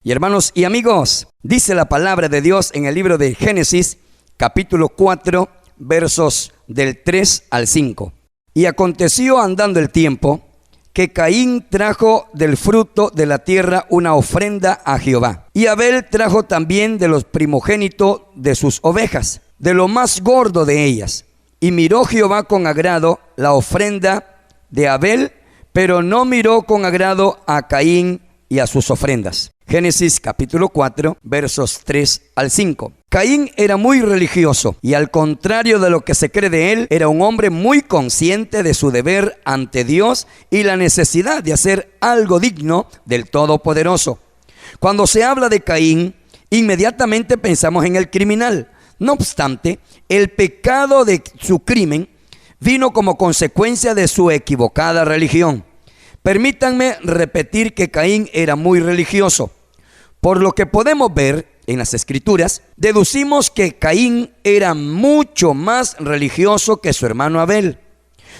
Y hermanos y amigos, dice la palabra de Dios en el libro de Génesis, capítulo 4, versos del 3 al 5. Y aconteció andando el tiempo, que Caín trajo del fruto de la tierra una ofrenda a Jehová. Y Abel trajo también de los primogénitos de sus ovejas, de lo más gordo de ellas. Y miró Jehová con agrado la ofrenda de Abel, pero no miró con agrado a Caín y a sus ofrendas. Génesis capítulo 4, versos 3 al 5. Caín era muy religioso y, al contrario de lo que se cree de él, era un hombre muy consciente de su deber ante Dios y la necesidad de hacer algo digno del Todopoderoso. Cuando se habla de Caín, inmediatamente pensamos en el criminal. No obstante, el pecado de su crimen vino como consecuencia de su equivocada religión. Permítanme repetir que Caín era muy religioso. Por lo que podemos ver en las Escrituras, deducimos que Caín era mucho más religioso que su hermano Abel.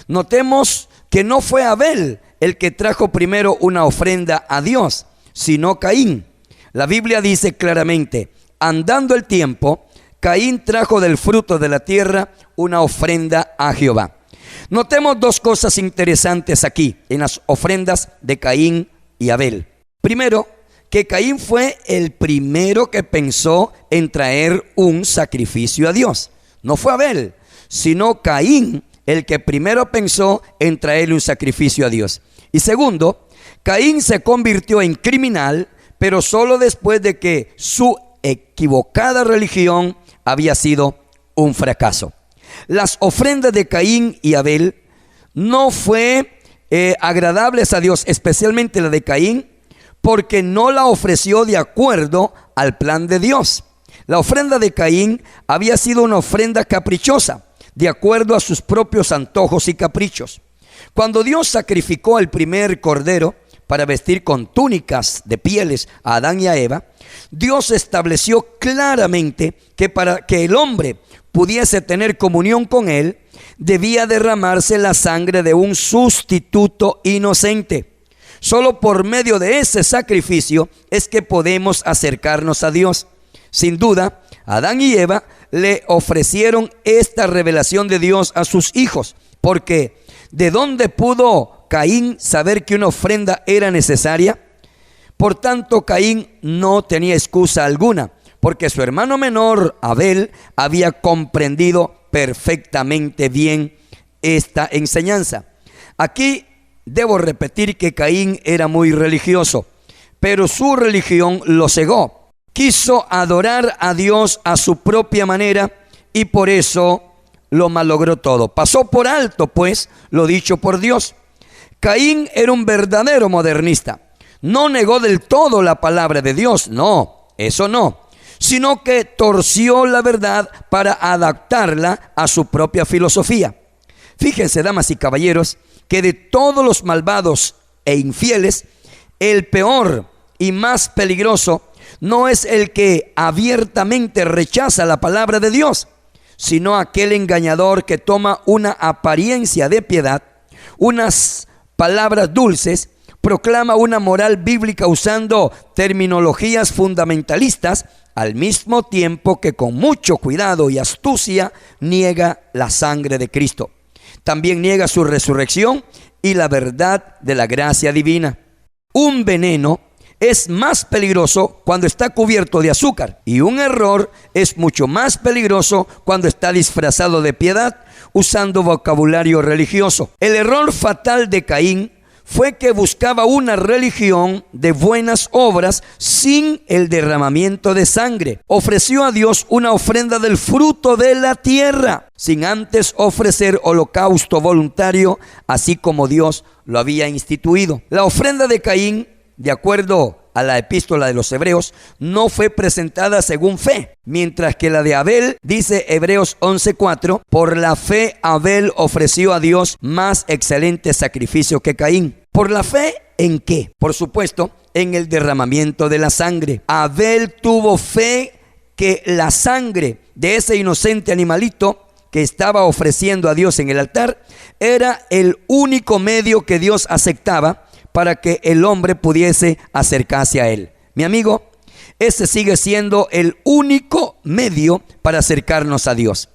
Notemos que no fue Abel el que trajo primero una ofrenda a Dios, sino Caín. La Biblia dice claramente: andando el tiempo, Caín trajo del fruto de la tierra una ofrenda a Jehová. Notemos dos cosas interesantes aquí en las ofrendas de Caín y Abel. Primero, que Caín fue el primero que pensó en traer un sacrificio a Dios. No fue Abel, sino Caín el que primero pensó en traerle un sacrificio a Dios. Y segundo, Caín se convirtió en criminal, pero solo después de que su equivocada religión había sido un fracaso. Las ofrendas de Caín y Abel no fue agradables a Dios, especialmente la de Caín, porque no la ofreció de acuerdo al plan de Dios. La ofrenda de Caín había sido una ofrenda caprichosa, de acuerdo a sus propios antojos y caprichos. Cuando Dios sacrificó el primer cordero para vestir con túnicas de pieles a Adán y a Eva, Dios estableció claramente que para que el hombre pudiese tener comunión con él, debía derramarse la sangre de un sustituto inocente. Solo por medio de ese sacrificio es que podemos acercarnos a Dios. Sin duda, Adán y Eva le ofrecieron esta revelación de Dios a sus hijos, porque ¿de dónde pudo Caín saber que una ofrenda era necesaria? Por tanto, Caín no tenía excusa alguna, porque su hermano menor, Abel, había comprendido perfectamente bien esta enseñanza. Aquí debo repetir que Caín era muy religioso, pero su religión lo cegó. Quiso adorar a Dios a su propia manera y por eso lo malogró todo. Pasó por alto, pues, lo dicho por Dios. Caín era un verdadero modernista. No negó del todo la palabra de Dios, no, eso no, sino que torció la verdad para adaptarla a su propia filosofía. Fíjense, damas y caballeros, que de todos los malvados e infieles, el peor y más peligroso no es el que abiertamente rechaza la palabra de Dios, sino aquel engañador que toma una apariencia de piedad, unas palabras dulces, proclama una moral bíblica usando terminologías fundamentalistas, al mismo tiempo que con mucho cuidado y astucia niega la sangre de Cristo. También niega su resurrección y la verdad de la gracia divina. Un veneno es más peligroso cuando está cubierto de azúcar, y un error es mucho más peligroso cuando está disfrazado de piedad, usando vocabulario religioso. El error fatal de Caín fue que buscaba una religión de buenas obras sin el derramamiento de sangre. Ofreció a Dios una ofrenda del fruto de la tierra, sin antes ofrecer holocausto voluntario, así como Dios lo había instituido. La ofrenda de Caín, de acuerdo a la epístola de los Hebreos, no fue presentada según fe, mientras que la de Abel, dice Hebreos 11:4, por la fe Abel ofreció a Dios más excelente sacrificio que Caín. ¿Por la fe en qué? Por supuesto, en el derramamiento de la sangre. Abel tuvo fe que la sangre de ese inocente animalito que estaba ofreciendo a Dios en el altar era el único medio que Dios aceptaba para que el hombre pudiese acercarse a él. Mi amigo, ese sigue siendo el único medio para acercarnos a Dios.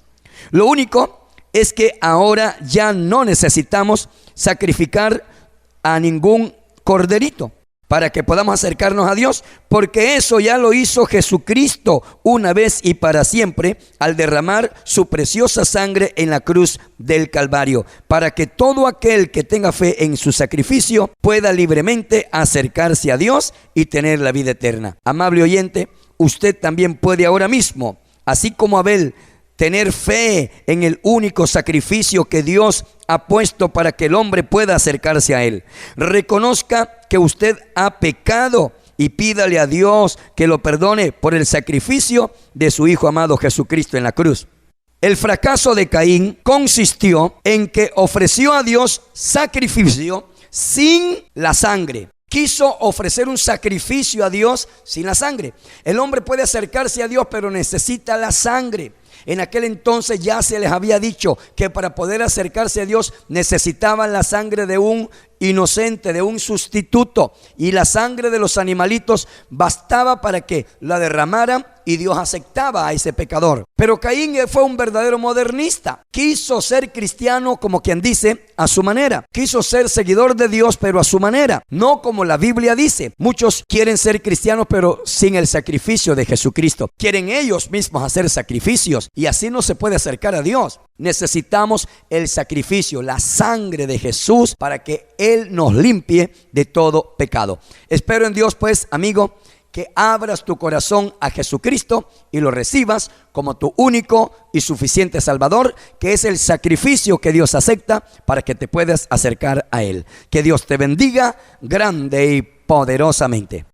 Lo único es que ahora ya no necesitamos sacrificar a ningún corderito para que podamos acercarnos a Dios, porque eso ya lo hizo Jesucristo una vez y para siempre al derramar su preciosa sangre en la cruz del Calvario, para que todo aquel que tenga fe en su sacrificio pueda libremente acercarse a Dios y tener la vida eterna. Amable oyente, usted también puede ahora mismo, así como Abel, tener fe en el único sacrificio que Dios ha puesto para que el hombre pueda acercarse a Él. Reconozca que usted ha pecado y pídale a Dios que lo perdone por el sacrificio de su Hijo amado Jesucristo en la cruz. El fracaso de Caín consistió en que ofreció a Dios sacrificio sin la sangre. Quiso ofrecer un sacrificio a Dios sin la sangre. El hombre puede acercarse a Dios, pero necesita la sangre. En aquel entonces ya se les había dicho que para poder acercarse a Dios necesitaban la sangre de un inocente, de un sustituto, y la sangre de los animalitos bastaba para que la derramaran y Dios aceptaba a ese pecador. Pero Caín fue un verdadero modernista. Quiso ser cristiano, como quien dice, a su manera. Quiso ser seguidor de Dios, pero a su manera, no como la Biblia dice. Muchos quieren ser cristianos, pero sin el sacrificio de Jesucristo. Quieren ellos mismos hacer sacrificios y así no se puede acercar a Dios. Necesitamos el sacrificio, la sangre de Jesús, para que Él nos limpie de todo pecado. Espero en Dios, pues, amigo, que abras tu corazón a Jesucristo y lo recibas como tu único y suficiente Salvador, que es el sacrificio que Dios acepta para que te puedas acercar a Él. Que Dios te bendiga grande y poderosamente.